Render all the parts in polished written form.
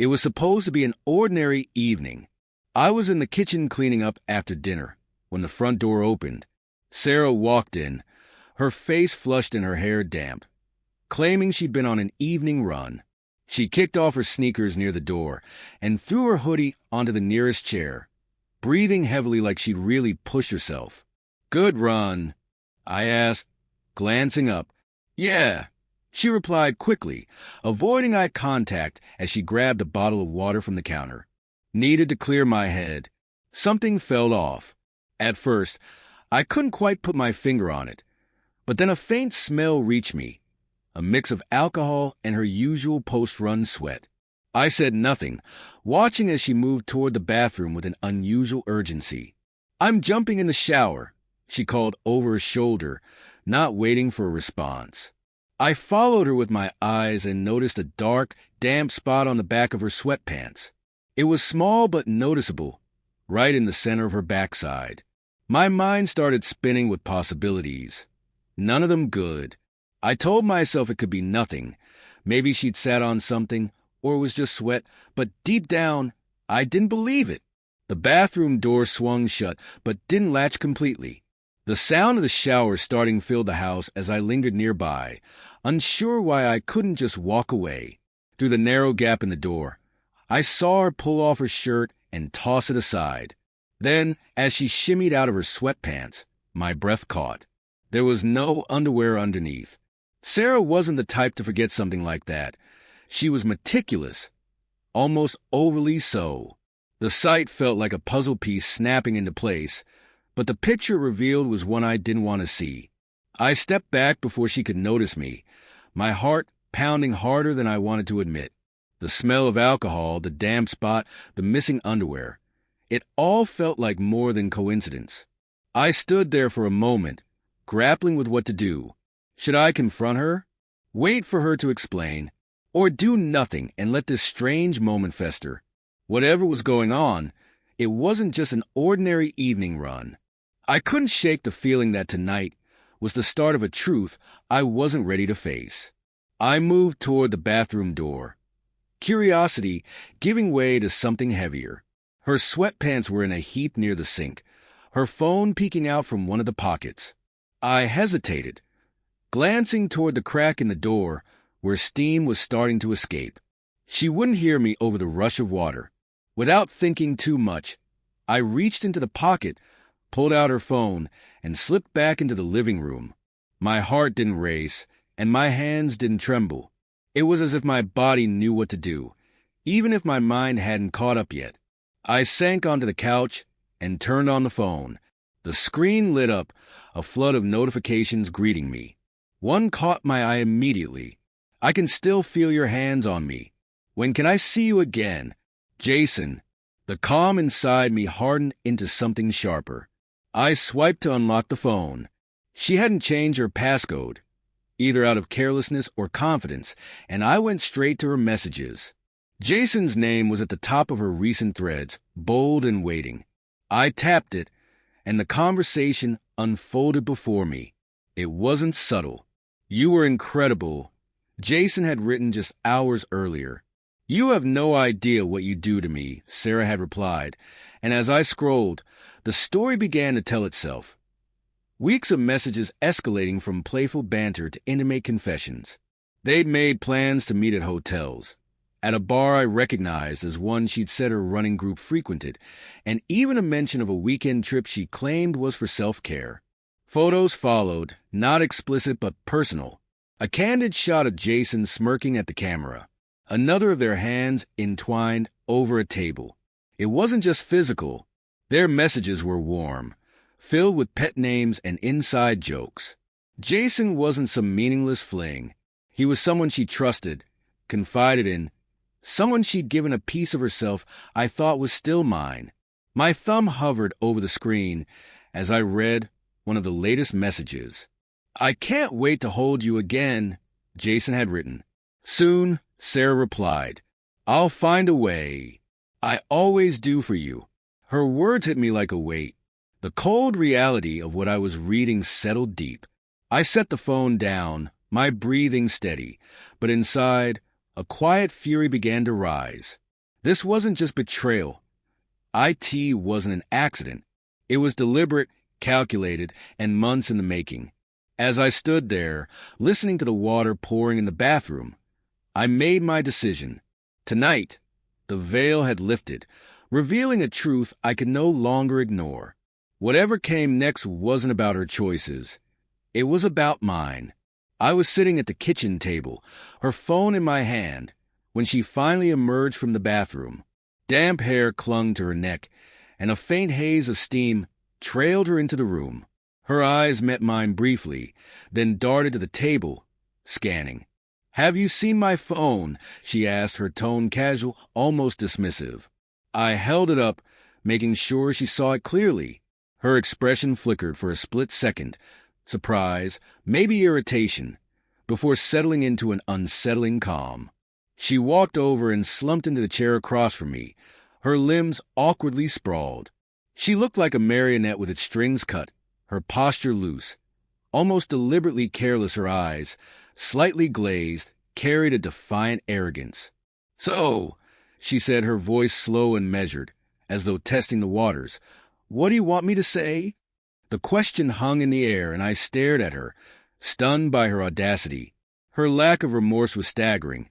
It was supposed to be an ordinary evening. I was in the kitchen cleaning up after dinner when the front door opened. Sarah walked in, her face flushed and her hair damp, claiming she'd been on an evening run. She kicked off her sneakers near the door and threw her hoodie onto the nearest chair, breathing heavily like she'd really pushed herself. "Good run?" I asked, glancing up. "Yeah," she replied quickly, avoiding eye contact as she grabbed a bottle of water from the counter. Needed to clear my head. Something felt off. At first, I couldn't quite put my finger on it, but then a faint smell reached me, a mix of alcohol and her usual post-run sweat. I said nothing, watching as she moved toward the bathroom with an unusual urgency. "I'm jumping in the shower," she called over her shoulder, not waiting for a response. I followed her with my eyes and noticed a dark, damp spot on the back of her sweatpants. It was small but noticeable, right in the center of her backside. My mind started spinning with possibilities. None of them good. I told myself it could be nothing. Maybe she'd sat on something, or it was just sweat, but deep down, I didn't believe it. The bathroom door swung shut, but didn't latch completely. The sound of the shower starting filled the house as I lingered nearby, unsure why I couldn't just walk away. Through the narrow gap in the door, I saw her pull off her shirt and toss it aside. Then, as she shimmied out of her sweatpants, my breath caught. There was no underwear underneath. Sarah wasn't the type to forget something like that. She was meticulous, almost overly so. The sight felt like a puzzle piece snapping into place, but the picture revealed was one I didn't want to see. I stepped back before she could notice me, my heart pounding harder than I wanted to admit. The smell of alcohol, the damp spot, the missing underwear. It all felt like more than coincidence. I stood there for a moment, grappling with what to do. Should I confront her? Wait for her to explain? Or do nothing and let this strange moment fester? Whatever was going on, it wasn't just an ordinary evening run. I couldn't shake the feeling that tonight was the start of a truth I wasn't ready to face. I moved toward the bathroom door, curiosity giving way to something heavier. Her sweatpants were in a heap near the sink, her phone peeking out from one of the pockets. I hesitated, glancing toward the crack in the door where steam was starting to escape. She wouldn't hear me over the rush of water. Without thinking too much, I reached into the pocket, pulled out her phone, and slipped back into the living room. My heart didn't race, and my hands didn't tremble. It was as if my body knew what to do, even if my mind hadn't caught up yet. I sank onto the couch and turned on the phone. The screen lit up, a flood of notifications greeting me. One caught my eye immediately. "I can still feel your hands on me. When can I see you again? Jason." The calm inside me hardened into something sharper. I swiped to unlock the phone. She hadn't changed her passcode, either out of carelessness or confidence, and I went straight to her messages. Jason's name was at the top of her recent threads, bold and waiting. I tapped it, and the conversation unfolded before me. It wasn't subtle. "You were incredible," Jason had written just hours earlier. "You have no idea what you do to me," Sarah had replied, and as I scrolled, the story began to tell itself. Weeks of messages escalating from playful banter to intimate confessions. They'd made plans to meet at hotels, at a bar I recognized as one she'd said her running group frequented, and even a mention of a weekend trip she claimed was for self-care. Photos followed, not explicit but personal. A candid shot of Jason smirking at the camera. Another of their hands entwined over a table. It wasn't just physical. Their messages were warm, filled with pet names and inside jokes. Jason wasn't some meaningless fling. He was someone she trusted, confided in, someone she'd given a piece of herself I thought was still mine. My thumb hovered over the screen as I read one of the latest messages. "I can't wait to hold you again," Jason had written. "Soon," Sarah replied. "I'll find a way. I always do for you." Her words hit me like a weight. The cold reality of what I was reading settled deep. I set the phone down, my breathing steady, but inside, a quiet fury began to rise. This wasn't just betrayal. IT wasn't an accident. It was deliberate, calculated, and months in the making. As I stood there, listening to the water pouring in the bathroom, I made my decision. Tonight, the veil had lifted, revealing a truth I could no longer ignore. Whatever came next wasn't about her choices. It was about mine. I was sitting at the kitchen table, her phone in my hand, when she finally emerged from the bathroom. Damp hair clung to her neck, and a faint haze of steam trailed her into the room. Her eyes met mine briefly, then darted to the table, scanning. "Have you seen my phone?" she asked, her tone casual, almost dismissive. I held it up, making sure she saw it clearly. Her expression flickered for a split second, surprise, maybe irritation, before settling into an unsettling calm. She walked over and slumped into the chair across from me, her limbs awkwardly sprawled. She looked like a marionette with its strings cut, her posture loose. Almost deliberately careless, her eyes, slightly glazed, carried a defiant arrogance. "So," she said, her voice slow and measured, as though testing the waters, "what do you want me to say?" The question hung in the air, and I stared at her, stunned by her audacity. Her lack of remorse was staggering,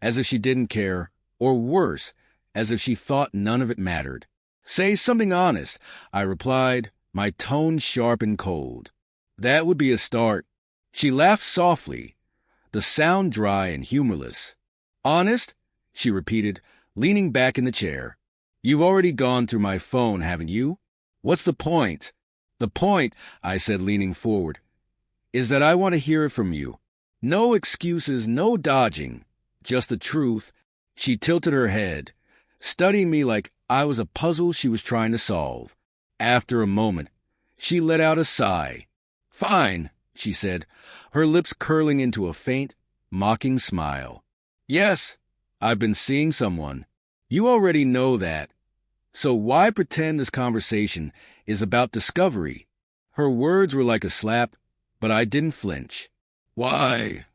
as if she didn't care, or worse, as if she thought none of it mattered. "Say something honest," I replied, my tone sharp and cold. "That would be a start." She laughed softly, the sound dry and humorless. "Honest?" she repeated, leaning back in the chair. "You've already gone through my phone, haven't you? What's the point?" "The point," I said, leaning forward, "is that I want to hear it from you. No excuses, no dodging, just the truth." She tilted her head, studying me like I was a puzzle she was trying to solve. After a moment, she let out a sigh. "Fine," she said, her lips curling into a faint, mocking smile. "Yes, I've been seeing someone. You already know that. So why pretend this conversation is about discovery?" Her words were like a slap, but I didn't flinch. "Why?"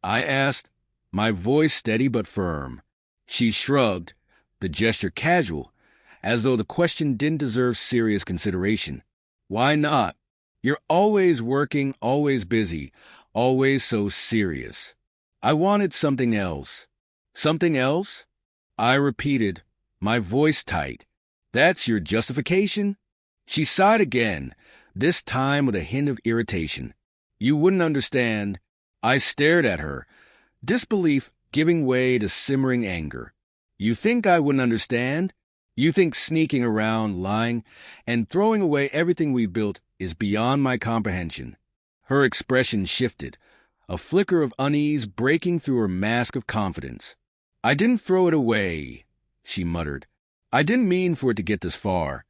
I asked, my voice steady but firm. She shrugged, the gesture casual, as though the question didn't deserve serious consideration. "Why not? You're always working, always busy, always so serious." I wanted something else. "Something else?" I repeated, my voice tight. "That's your justification?" She sighed again, this time with a hint of irritation. "You wouldn't understand." I stared at her, disbelief giving way to simmering anger. "You think I wouldn't understand? You think sneaking around, lying, and throwing away everything we've built is beyond my comprehension?" Her expression shifted, a flicker of unease breaking through her mask of confidence. "I didn't throw it away," she muttered. "I didn't mean for it to get this far."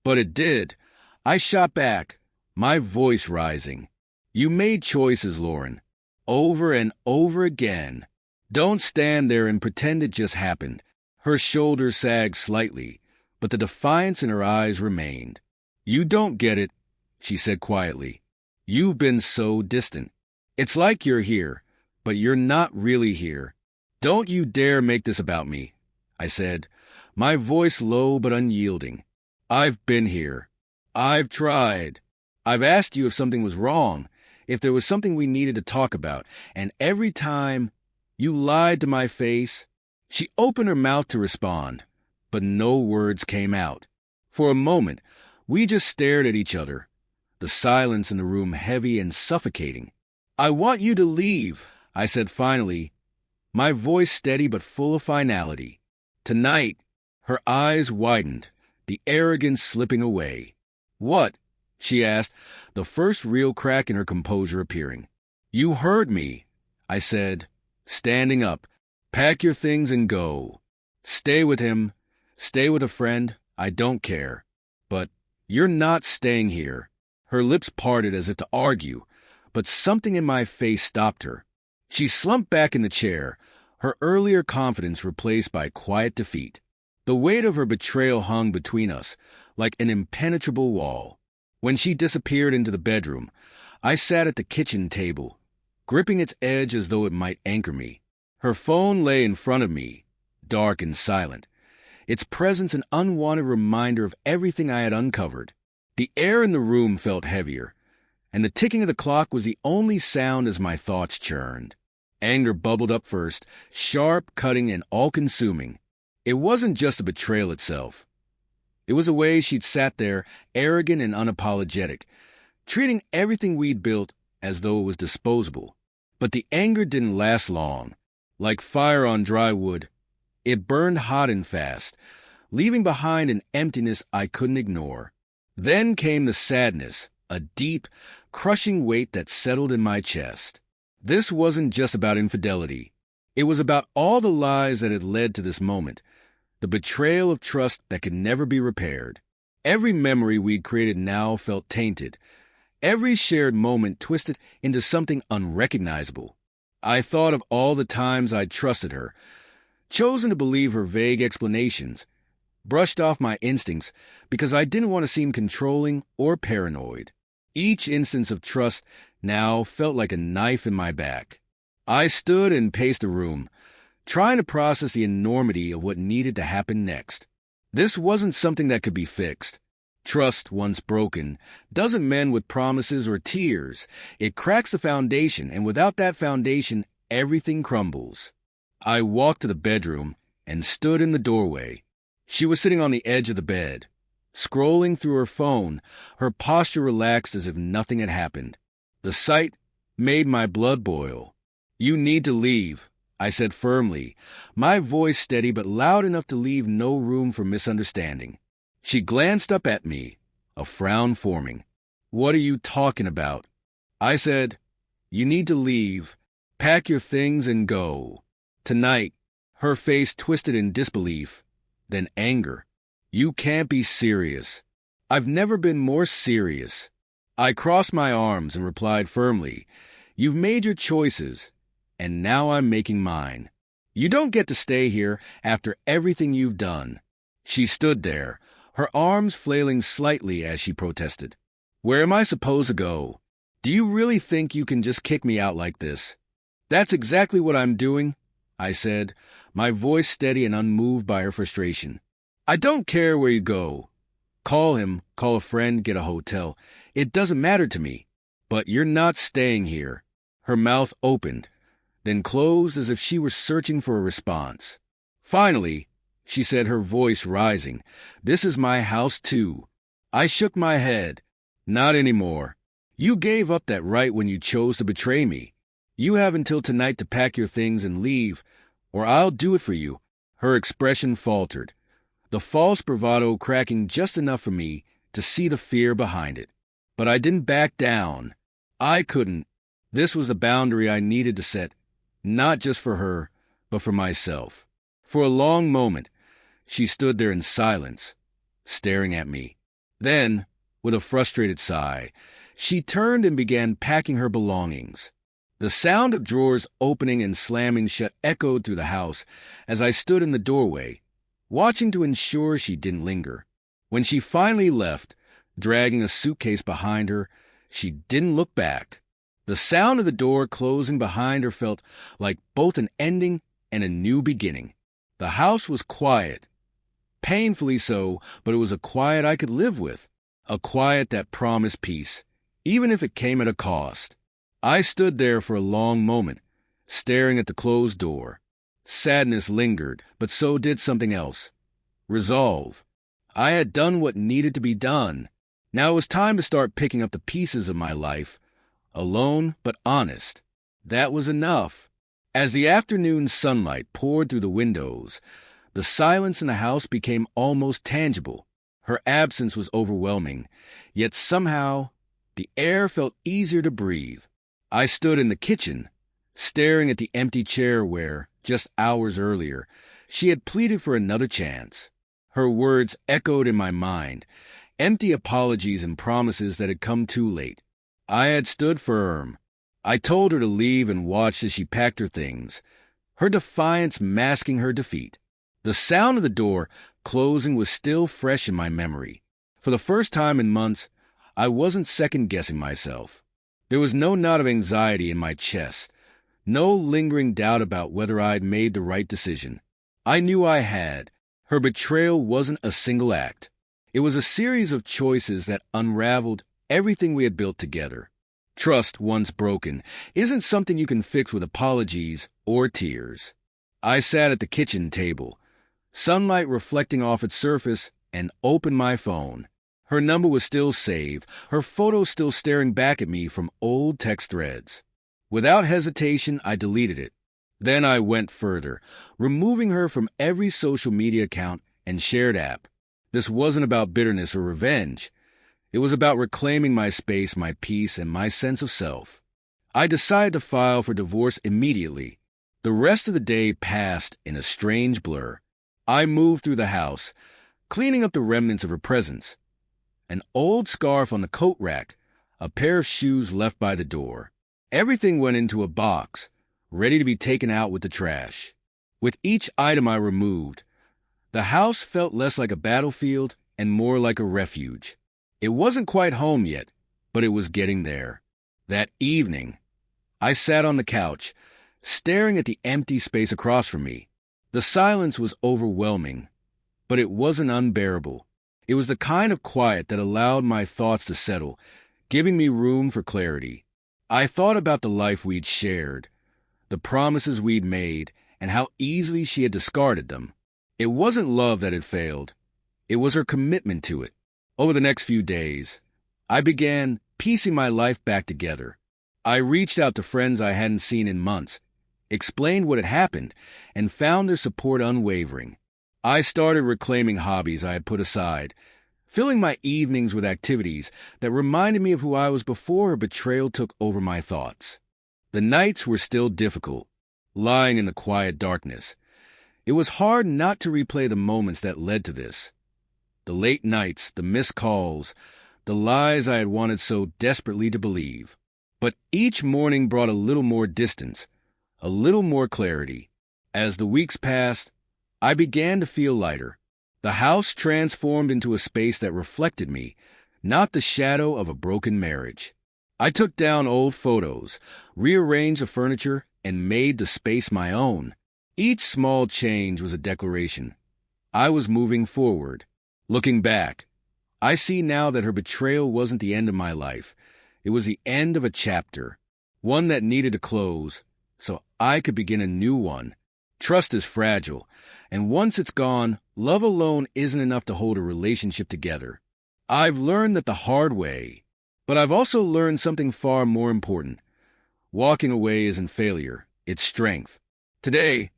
"But it did." I shot back, my voice rising. "You made choices, Lauren. Over and over again. Don't stand there and pretend it just happened." Her shoulders sagged slightly, but the defiance in her eyes remained. "You don't get it," she said quietly. "You've been so distant. It's like you're here, but you're not really here. Don't you dare make this about me," I said, my voice low but unyielding. "I've been here. I've tried. I've asked you if something was wrong, if there was something we needed to talk about, and every time you lied to my face." She opened her mouth to respond, but no words came out. For a moment, we just stared at each other, the silence in the room heavy and suffocating. "I want you to leave," I said finally, my voice steady but full of finality. "Tonight." Her eyes widened, the arrogance slipping away. "What?" she asked, the first real crack in her composure appearing. "You heard me," I said, standing up. "Pack your things and go. Stay with him. Stay with a friend. I don't care. But you're not staying here." Her lips parted as if to argue, but something in my face stopped her. She slumped back in the chair, her earlier confidence replaced by quiet defeat. The weight of her betrayal hung between us, like an impenetrable wall. When she disappeared into the bedroom, I sat at the kitchen table, gripping its edge as though it might anchor me. Her phone lay in front of me, dark and silent, its presence an unwanted reminder of everything I had uncovered. The air in the room felt heavier, and the ticking of the clock was the only sound as my thoughts churned. Anger bubbled up first, sharp, cutting, and all-consuming. It wasn't just the betrayal itself. It was the way she'd sat there, arrogant and unapologetic, treating everything we'd built as though it was disposable. But the anger didn't last long. Like fire on dry wood, it burned hot and fast, leaving behind an emptiness I couldn't ignore. Then came the sadness, a deep, crushing weight that settled in my chest. This wasn't just about infidelity. It was about all the lies that had led to this moment, the betrayal of trust that could never be repaired. Every memory we'd created now felt tainted, every shared moment twisted into something unrecognizable. I thought of all the times I'd trusted her, chosen to believe her vague explanations, brushed off my instincts because I didn't want to seem controlling or paranoid. Each instance of trust now felt like a knife in my back. I stood and paced the room, trying to process the enormity of what needed to happen next. This wasn't something that could be fixed. Trust, once broken, doesn't mend with promises or tears. It cracks the foundation, and without that foundation, everything crumbles. I walked to the bedroom and stood in the doorway. She was sitting on the edge of the bed, scrolling through her phone, her posture relaxed as if nothing had happened. The sight made my blood boil. "You need to leave," I said firmly, my voice steady but loud enough to leave no room for misunderstanding. She glanced up at me, a frown forming. "What are you talking about?" I said, "You need to leave. Pack your things and go. Tonight." Her face twisted in disbelief, then anger. "You can't be serious." "I've never been more serious." I crossed my arms and replied firmly, "You've made your choices, and now I'm making mine. You don't get to stay here after everything you've done." She stood there, her arms flailing slightly as she protested. "Where am I supposed to go? Do you really think you can just kick me out like this?" "That's exactly what I'm doing," I said, my voice steady and unmoved by her frustration. "I don't care where you go. Call him, call a friend, get a hotel. It doesn't matter to me. But you're not staying here." Her mouth opened, then closed as if she were searching for a response. "Finally," she said, her voice rising, "this is my house too." I shook my head. "Not anymore. You gave up that right when you chose to betray me. You have until tonight to pack your things and leave, or I'll do it for you." Her expression faltered, the false bravado cracking just enough for me to see the fear behind it. But I didn't back down. I couldn't. This was the boundary I needed to set, not just for her, but for myself. For a long moment, she stood there in silence, staring at me. Then, with a frustrated sigh, she turned and began packing her belongings. The sound of drawers opening and slamming shut echoed through the house as I stood in the doorway, watching to ensure she didn't linger. When she finally left, dragging a suitcase behind her, she didn't look back. The sound of the door closing behind her felt like both an ending and a new beginning. The house was quiet, painfully so, but it was a quiet I could live with, a quiet that promised peace, even if it came at a cost. I stood there for a long moment, staring at the closed door. Sadness lingered, but so did something else. Resolve. I had done what needed to be done. Now it was time to start picking up the pieces of my life, alone but honest. That was enough. As the afternoon sunlight poured through the windows, the silence in the house became almost tangible. Her absence was overwhelming, yet somehow the air felt easier to breathe. I stood in the kitchen, staring at the empty chair where, just hours earlier, she had pleaded for another chance. Her words echoed in my mind, empty apologies and promises that had come too late. I had stood firm. I told her to leave and watched as she packed her things, her defiance masking her defeat. The sound of the door closing was still fresh in my memory. For the first time in months, I wasn't second-guessing myself. There was no knot of anxiety in my chest, no lingering doubt about whether I'd made the right decision. I knew I had, Her betrayal wasn't a single act. It was a series of choices that unraveled everything we had built together. Trust, once broken, isn't something you can fix with apologies or tears. I sat at the kitchen table, sunlight reflecting off its surface, and opened my phone. Her number was still saved, her photo still staring back at me from old text threads. Without hesitation, I deleted it. Then I went further, removing her from every social media account and shared app. This wasn't about bitterness or revenge. It was about reclaiming my space, my peace, and my sense of self. I decided to file for divorce immediately. The rest of the day passed in a strange blur. I moved through the house, cleaning up the remnants of her presence. An old scarf on the coat rack, a pair of shoes left by the door. Everything went into a box, ready to be taken out with the trash. With each item I removed, the house felt less like a battlefield and more like a refuge. It wasn't quite home yet, but it was getting there. That evening, I sat on the couch, staring at the empty space across from me. The silence was overwhelming, but it wasn't unbearable. It was the kind of quiet that allowed my thoughts to settle, giving me room for clarity. I thought about the life we'd shared, the promises we'd made, and how easily she had discarded them. It wasn't love that had failed. It was her commitment to it. Over the next few days, I began piecing my life back together. I reached out to friends I hadn't seen in months, explained what had happened, and found their support unwavering. I started reclaiming hobbies I had put aside, filling my evenings with activities that reminded me of who I was before her betrayal took over my thoughts. The nights were still difficult, lying in the quiet darkness. It was hard not to replay the moments that led to this. The late nights, the missed calls, the lies I had wanted so desperately to believe. But each morning brought a little more distance, a little more clarity. As the weeks passed, I began to feel lighter. The house transformed into a space that reflected me, not the shadow of a broken marriage. I took down old photos, rearranged the furniture, and made the space my own. Each small change was a declaration. I was moving forward. Looking back, I see now that her betrayal wasn't the end of my life. It was the end of a chapter, one that needed to close, so I could begin a new one. Trust is fragile, and once it's gone, love alone isn't enough to hold a relationship together. I've learned that the hard way, but I've also learned something far more important. Walking away isn't failure, it's strength. Today,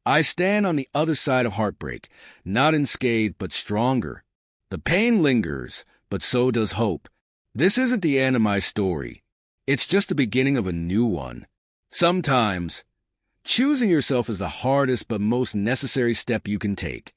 I stand on the other side of heartbreak, not unscathed but stronger. The pain lingers, but so does hope. This isn't the end of my story. It's just the beginning of a new one. Sometimes, choosing yourself is the hardest but most necessary step you can take.